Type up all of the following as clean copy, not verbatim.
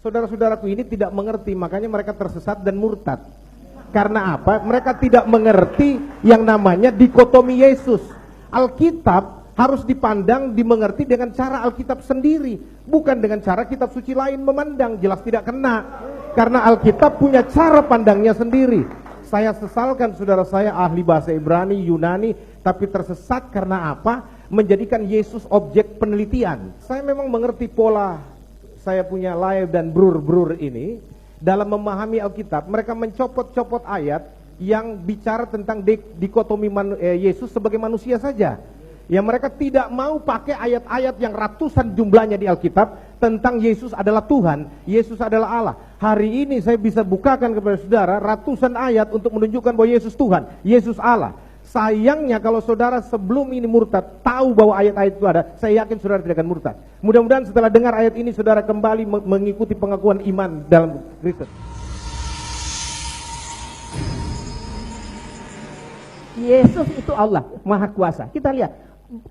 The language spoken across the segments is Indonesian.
Saudara-saudaraku ini tidak mengerti, makanya mereka tersesat dan murtad. Karena apa? Mereka tidak mengerti yang namanya dikotomi Yesus. Alkitab harus dipandang, dimengerti dengan cara Alkitab sendiri, bukan dengan cara kitab suci lain memandang. Jelas tidak kena, karena Alkitab punya cara pandangnya sendiri. Saya sesalkan saudara saya ahli bahasa Ibrani, Yunani, tapi tersesat karena apa? Menjadikan Yesus objek penelitian. Saya memang mengerti pola, saya punya live dan brur-brur ini dalam memahami Alkitab. Mereka mencopot-copot ayat yang bicara tentang dikotomi Yesus sebagai manusia saja. Ya, mereka tidak mau pakai ayat-ayat yang ratusan jumlahnya di Alkitab tentang Yesus adalah Tuhan, Yesus adalah Allah. Hari ini saya bisa bukakan kepada saudara ratusan ayat untuk menunjukkan bahwa Yesus Tuhan, Yesus Allah. Sayangnya kalau saudara sebelum ini murtad tahu bahwa ayat-ayat itu ada, saya yakin saudara tidak akan murtad. Mudah-mudahan setelah dengar ayat ini saudara kembali mengikuti pengakuan iman dalam Kristus. Yesus itu Allah, Maha Kuasa. Kita lihat,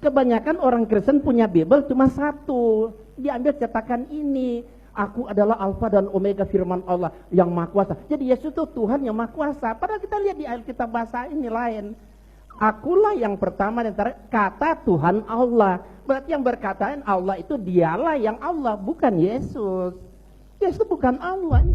kebanyakan orang Kristen punya Bible cuma satu. Diambil cetakan ini, aku adalah Alfa dan Omega, firman Allah yang Maha Kuasa. Jadi Yesus itu Tuhan yang Maha Kuasa. Padahal kita lihat di Alkitab bahasa ini lain. Akulah yang pertama dan terakhir, kata Tuhan Allah. Berarti yang berkataan Allah itu dialah yang Allah, bukan Yesus. Yesus bukan Allah.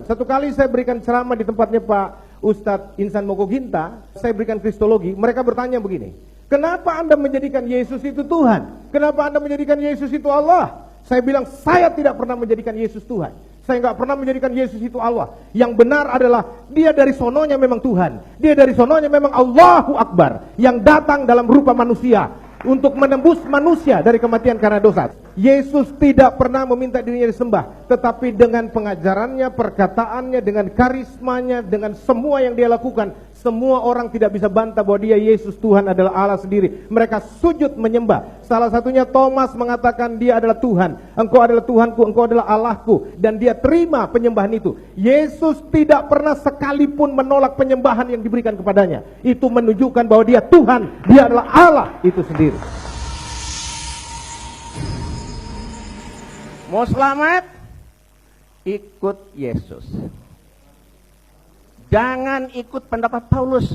Satu kali saya berikan ceramah di tempatnya Pak Ustadz Insan Mogoginta, saya berikan kristologi, mereka bertanya begini, kenapa Anda menjadikan Yesus itu Tuhan? Kenapa Anda menjadikan Yesus itu Allah? Saya bilang, saya tidak pernah menjadikan Yesus Tuhan. Saya nggak pernah menjadikan Yesus itu Allah. Yang benar adalah, dia dari sononya memang Tuhan. Dia dari sononya memang Allahu Akbar, yang datang dalam rupa manusia untuk menembus manusia dari kematian karena dosa. Yesus tidak pernah meminta dirinya disembah, tetapi dengan pengajarannya, perkataannya, dengan karismanya, dengan semua yang dia lakukan, semua orang tidak bisa bantah bahwa dia Yesus Tuhan adalah Allah sendiri. Mereka sujud menyembah. Salah satunya Thomas mengatakan dia adalah Tuhan. Engkau adalah Tuhanku, engkau adalah Allahku. Dan dia terima penyembahan itu. Yesus tidak pernah sekalipun menolak penyembahan yang diberikan kepadanya. Itu menunjukkan bahwa dia Tuhan, dia adalah Allah itu sendiri. Mau selamat? Ikut Yesus. Jangan ikut pendapat Paulus.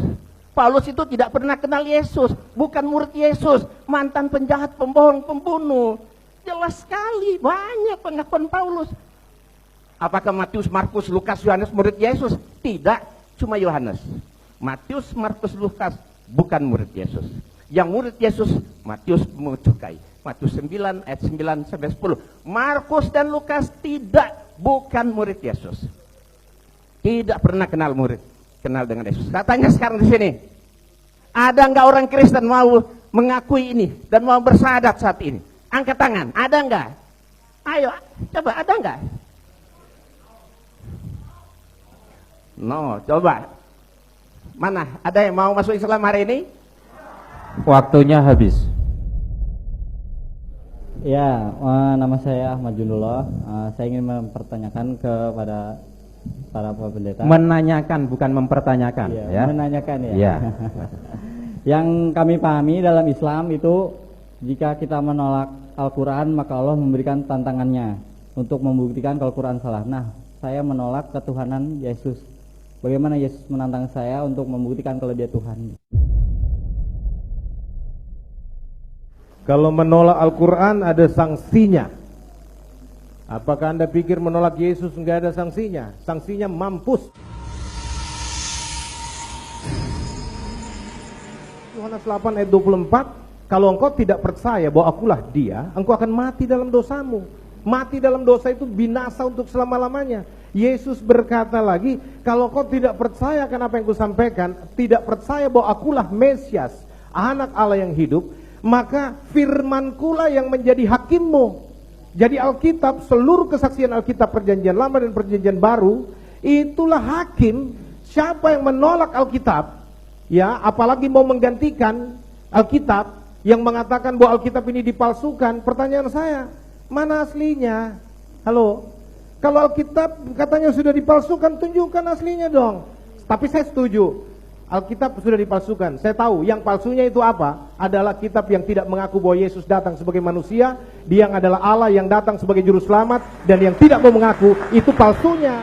Paulus itu tidak pernah kenal Yesus, bukan murid Yesus, mantan penjahat, pembohong, pembunuh. Jelas sekali, banyak pengakuan Paulus. Apakah Matius, Markus, Lukas, Yohanes murid Yesus? Tidak, cuma Yohanes. Matius, Markus, Lukas bukan murid Yesus. Yang murid Yesus, Matius mencukai. Matius 9 ayat 9 sampai 10. Markus dan Lukas tidak, bukan murid Yesus. Tidak pernah kenal dengan Yesus. Katanya sekarang di sini, ada nggak orang Kristen mau mengakui ini dan mau bersyahadat saat ini? Angkat tangan, ada nggak? Ayo, coba, ada nggak? No, coba. Mana? Ada yang mau masuk Islam hari ini? Waktunya habis. Ya, nama saya Ahmad Junullah. Saya ingin mempertanyakan kepada para pendeta. Menanyakan bukan mempertanyakan, ya. Menanyakan ya. Ya. Yang kami pahami dalam Islam itu, jika kita menolak Al-Quran maka Allah memberikan tantangannya untuk membuktikan kalau Al-Quran salah. Nah, saya menolak ketuhanan Yesus. Bagaimana Yesus menantang saya untuk membuktikan kalau dia Tuhan? Kalau menolak Al-Quran ada sanksinya. Apakah Anda pikir menolak Yesus enggak ada sanksinya? Sanksinya mampus. Yohanes 8 ayat 24, kalau engkau tidak percaya bahwa akulah dia, engkau akan mati dalam dosamu. Mati dalam dosa itu binasa untuk selama-lamanya. Yesus berkata lagi, kalau engkau tidak percaya akan apa yang kusampaikan, tidak percaya bahwa akulah Mesias, anak Allah yang hidup, maka firmankulah yang menjadi hakimmu. Jadi Alkitab, seluruh kesaksian Alkitab perjanjian lama dan perjanjian baru, itulah hakim. Siapa yang menolak Alkitab, ya, apalagi mau menggantikan Alkitab, yang mengatakan bahwa Alkitab ini dipalsukan, pertanyaan saya, mana aslinya? Halo? Kalau Alkitab katanya sudah dipalsukan, tunjukkan aslinya dong. Tapi saya setuju, Alkitab sudah dipalsukan. Saya tahu yang palsunya itu apa? Adalah kitab yang tidak mengaku bahwa Yesus datang sebagai manusia, dia yang adalah Allah yang datang sebagai juru selamat, dan yang tidak mau mengaku, itu palsunya.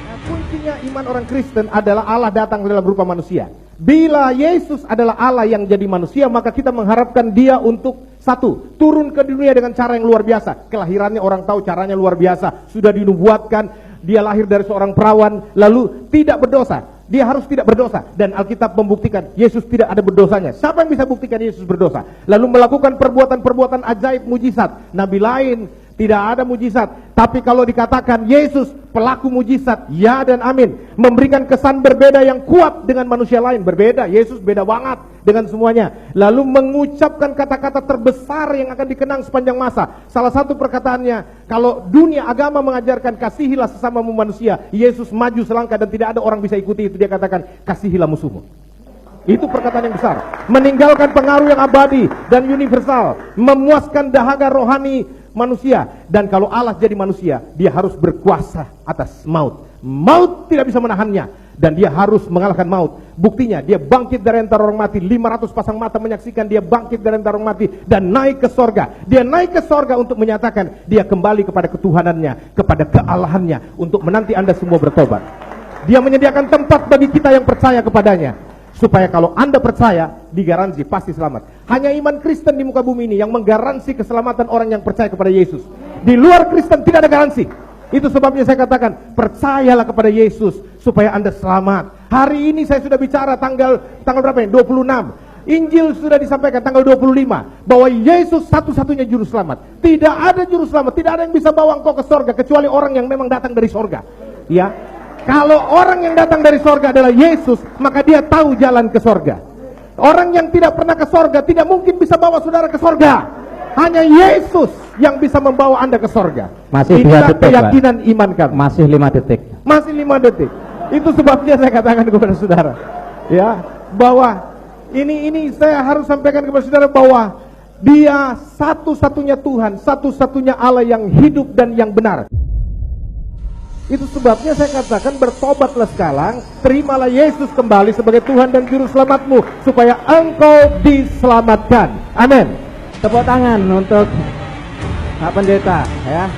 Nah, kuncinya iman orang Kristen adalah Allah datang dalam rupa manusia. Bila Yesus adalah Allah yang jadi manusia, maka kita mengharapkan dia untuk satu, turun ke dunia dengan cara yang luar biasa. Kelahirannya orang tahu caranya luar biasa, sudah dinubuatkan. Dia lahir dari seorang perawan, lalu tidak berdosa. Dia harus tidak berdosa. Dan Alkitab membuktikan Yesus tidak ada berdosanya. Siapa yang bisa buktikan Yesus berdosa? Lalu melakukan perbuatan-perbuatan ajaib, mujizat. Nabi lain tidak ada mujizat. Tapi kalau dikatakan Yesus pelaku mujizat, ya dan amin. Memberikan kesan berbeda yang kuat dengan manusia lain. Berbeda, Yesus beda banget dengan semuanya. Lalu mengucapkan kata-kata terbesar yang akan dikenang sepanjang masa. Salah satu perkataannya, kalau dunia agama mengajarkan kasihilah sesamamu manusia, Yesus maju selangkah dan tidak ada orang bisa ikuti itu. Dia katakan kasihilah musuhmu. Itu perkataan yang besar. Meninggalkan pengaruh yang abadi dan universal, memuaskan dahaga rohani manusia. Dan kalau Allah jadi manusia, dia harus berkuasa atas maut. Maut tidak bisa menahannya, dan dia harus mengalahkan maut. Buktinya dia bangkit dari antara orang mati. 500 pasang mata menyaksikan dia bangkit dari antara orang mati dan naik ke sorga. Dia naik ke sorga untuk menyatakan dia kembali kepada ketuhanannya, kepada kealahannya, untuk menanti Anda semua bertobat. Dia menyediakan tempat bagi kita yang percaya kepadanya, supaya kalau Anda percaya, digaransi pasti selamat. Hanya iman Kristen di muka bumi ini yang menggaransi keselamatan orang yang percaya kepada Yesus. Di luar Kristen tidak ada garansi. Itu sebabnya saya katakan, percayalah kepada Yesus supaya Anda selamat. Hari ini saya sudah bicara tanggal berapa ini? 26. Injil sudah disampaikan tanggal 25 bahwa Yesus satu-satunya juru selamat. Tidak ada juru selamat, tidak ada yang bisa bawa engkau ke sorga kecuali orang yang memang datang dari sorga. Ya. Kalau orang yang datang dari sorga adalah Yesus, maka dia tahu jalan ke sorga. Orang yang tidak pernah ke sorga tidak mungkin bisa bawa saudara ke sorga. Hanya Yesus yang bisa membawa Anda ke sorga. Masih 2 Inilah detik, keyakinan iman kami. Masih 5 detik. Masih 5 detik. Itu sebabnya saya katakan kepada saudara, ya, bahwa ini saya harus sampaikan kepada saudara bahwa dia satu-satunya Tuhan, satu-satunya Allah yang hidup dan yang benar. Itu sebabnya saya katakan bertobatlah sekarang, terimalah Yesus kembali sebagai Tuhan dan Juru Selamatmu, supaya engkau diselamatkan. Amin. Tepuk tangan untuk Pak Pendeta, ya.